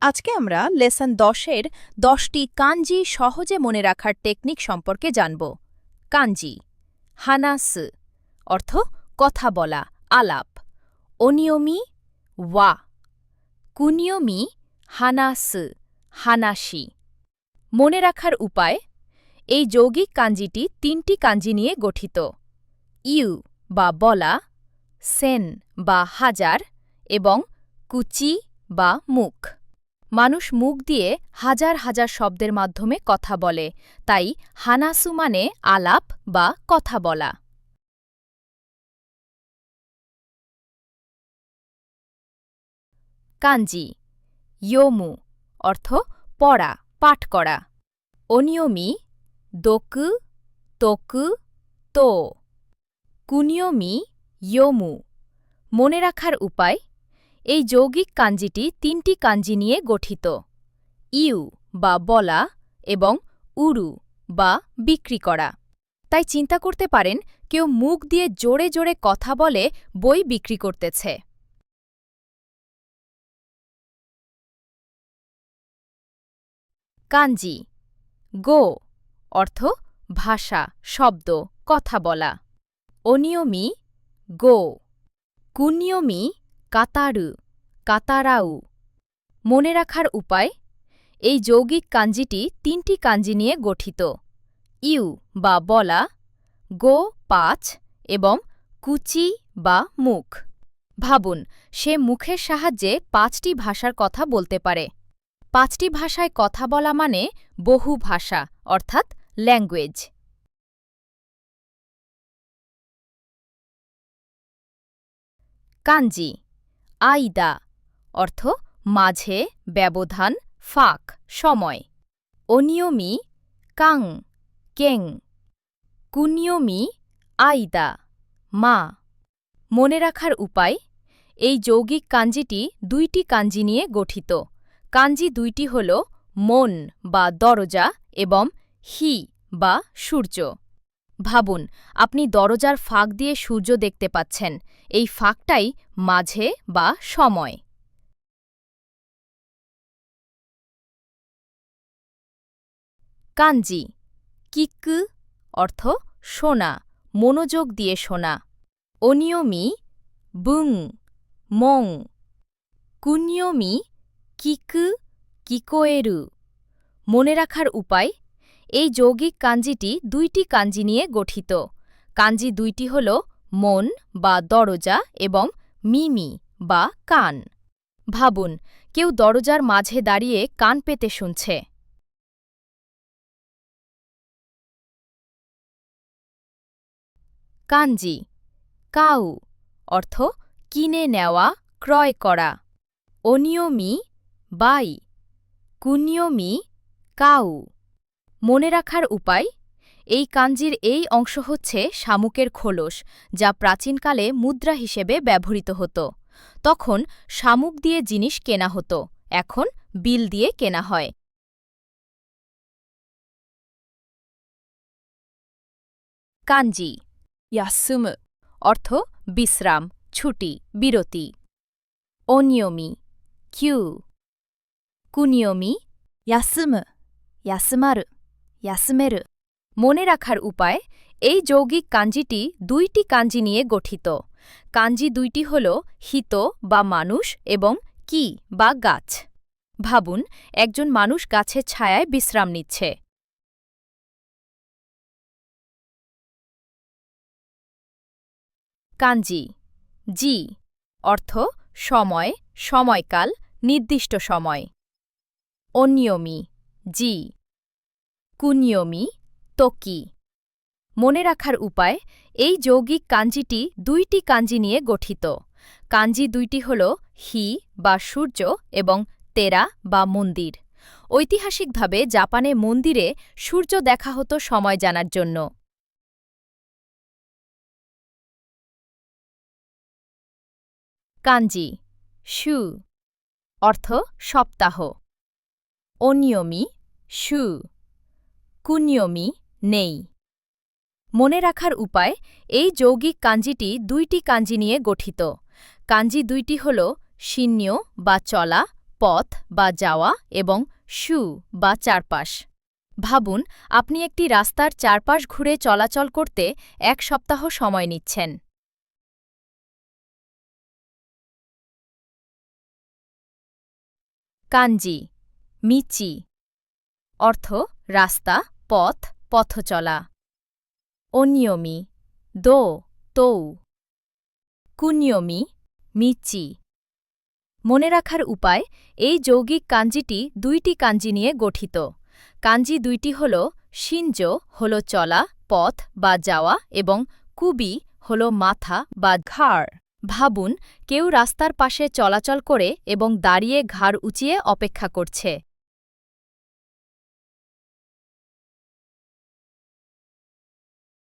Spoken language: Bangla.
আজকে আমরা লেসন 10-এর 10টি কাঞ্জি সহজে মনে রাখার টেকনিক সম্পর্কে জানব। কাঞ্জি হানাস অর্থ কথা বলা, আলাপ। অনিয়মি ওয়া, কুনিয়মি হানাস হানাসি। মনে রাখার উপায়, এই যৌগিক কাঞ্জিটি 3টি কাঞ্জি নিয়ে গঠিত। ইউ বা বলা, সেন বা হাজার এবং কুচি বা মুখ। মানুষ মুখ দিয়ে হাজার হাজার শব্দের মাধ্যমে কথা বলে, তাই হানাসু মানে আলাপ বা কথা বলা। কাঞ্জি ইয়োমু অর্থ পড়া, পাঠ করা। অনিয়মি দোকু তোকু তো। কুনিয়মি ইয়োমু। মনে রাখার উপায়, এই যৌগিক কাঞ্জিটি 3টি কাঞ্জি নিয়ে গঠিত। ইউ বা বলা এবং উরু বা বিক্রি করা। তাই চিন্তা করতে পারেন কেউ মুখ দিয়ে জোরে জোরে কথা বলে বই বিক্রি করতেছে। কাঞ্জি গো অর্থ ভাষা, শব্দ, কথা বলা। অনিয়মি গো। কুনিয়মি কাতারু কাতারাউ। মনে রাখার উপায়, এই যৌগিক কাঞ্জিটি 3টি কাঞ্জি নিয়ে গঠিত। ইউ বা বলা, গো 5 এবং কুচি বা মুখ। ভাবুন, সে মুখের সাহায্যে 5টি ভাষার কথা বলতে পারে। 5টি ভাষায় কথা বলা মানে বহু ভাষা, অর্থাৎ ল্যাঙ্গুয়েজ। কাঞ্জি আইদা অর্থ মাঝে, ব্যবধান, ফাঁক, সময়। অনিয়মি কাং কেং। কুনিয়মি আইদা মা। মনে রাখার উপায়, এই যৌগিক কাঞ্জিটি 2টি কাঞ্জি নিয়ে গঠিত। কাঞ্জি 2টি হল মন বা দরজা এবং হি বা সূর্য। ভাবুন, আপনি দরজার ফাঁক দিয়ে সূর্য দেখতে পাচ্ছেন। এই ফাঁকটাই মাঝে বা সময়। কাঞ্জি কিকু অর্থ শোনা, মনোযোগ দিয়ে শোনা। অনিয়মি বুং মং। কুনিয়মি কিকু কিকোয়েরু। মনে রাখার উপায়, এই যৌগিক কাঞ্জিটি 2টি কাঞ্জি নিয়ে গঠিত। কাঞ্জি 2টি হল মন বা দরজা এবং মিমি বা কান। ভাবুন, কেউ দরজার মাঝে দাঁড়িয়ে কান পেতে শুনছে। কাঞ্জি কাউ অর্থ কিনে নেওয়া, ক্রয় করা। অনিয়মি বাই। কুনিয়মি কাউ। মনে রাখার উপায়, এই কাঞ্জির এই অংশ হচ্ছে শামুকের খোলস, যা প্রাচীনকালে মুদ্রা হিসেবে ব্যবহৃত হতো। তখন শামুক দিয়ে জিনিস কেনা হতো, এখন বিল দিয়ে কেনা হয়। কাঞ্জি ইয়াসুমু অর্থ বিশ্রাম, ছুটি, বিরতি। অনিয়মি কিউ। কুনিয়মি ইয়াসুমু ইয়াসুমারু ইয়াসুমেরু। মনে রাখার উপায়, এই যৌগিক কাঞ্জিটি 2টি কাঞ্জি নিয়ে গঠিত। কাঞ্জি 2টি হল হিত বা মানুষ এবং কি বা গাছ। ভাবুন, একজন মানুষ গাছের ছায়ায় বিশ্রাম নিচ্ছে। কাঞ্জি জি অর্থ সময়, সময়কাল, নির্দিষ্ট সময়। অনিয়মি জি। কুনিয়মি তোকি। মনে রাখার উপায়, এই যৌগিক কাঞ্জিটি 2টি কাঞ্জি নিয়ে গঠিত। কাঞ্জি 2টি হল হি বা সূর্য এবং তেরা বা মন্দির। ঐতিহাসিকভাবে জাপানে মন্দিরে সূর্য দেখা হতো সময় জানার জন্য। কাঞ্জি শু অর্থ সপ্তাহ। অনিয়মি শু। কুনিয়মি নেই। মনে রাখার উপায়, এই যৌগিক কাঞ্জিটি 2টি কাঞ্জি নিয়ে গঠিত। কাঞ্জি 2টি হল শিন্য বা চলা, পথ বা যাওয়া এবং শু বা চারপাশ। ভাবুন, আপনি একটি রাস্তার চারপাশ ঘুরে চলাচল করতে 1 সপ্তাহ সময় নিচ্ছেন। কাঞ্জি মিচি অর্থ রাস্তা, পথ, পথচলা। অনিয়মি দো তৌ। কুনিয়মি মিচি। মনে রাখার উপায়, এই যৌগিক কাঞ্জিটি 2টি কাঞ্জি নিয়ে গঠিত। কাঞ্জি 2টি হল শিনজো হল চলা, পথ বা যাওয়া এবং কুবি হল মাথা বা ঘাড়। ভাবুন, কেউ রাস্তার পাশে চলাচল করে এবং দাঁড়িয়ে ঘাড় উঁচিয়ে অপেক্ষা করছে।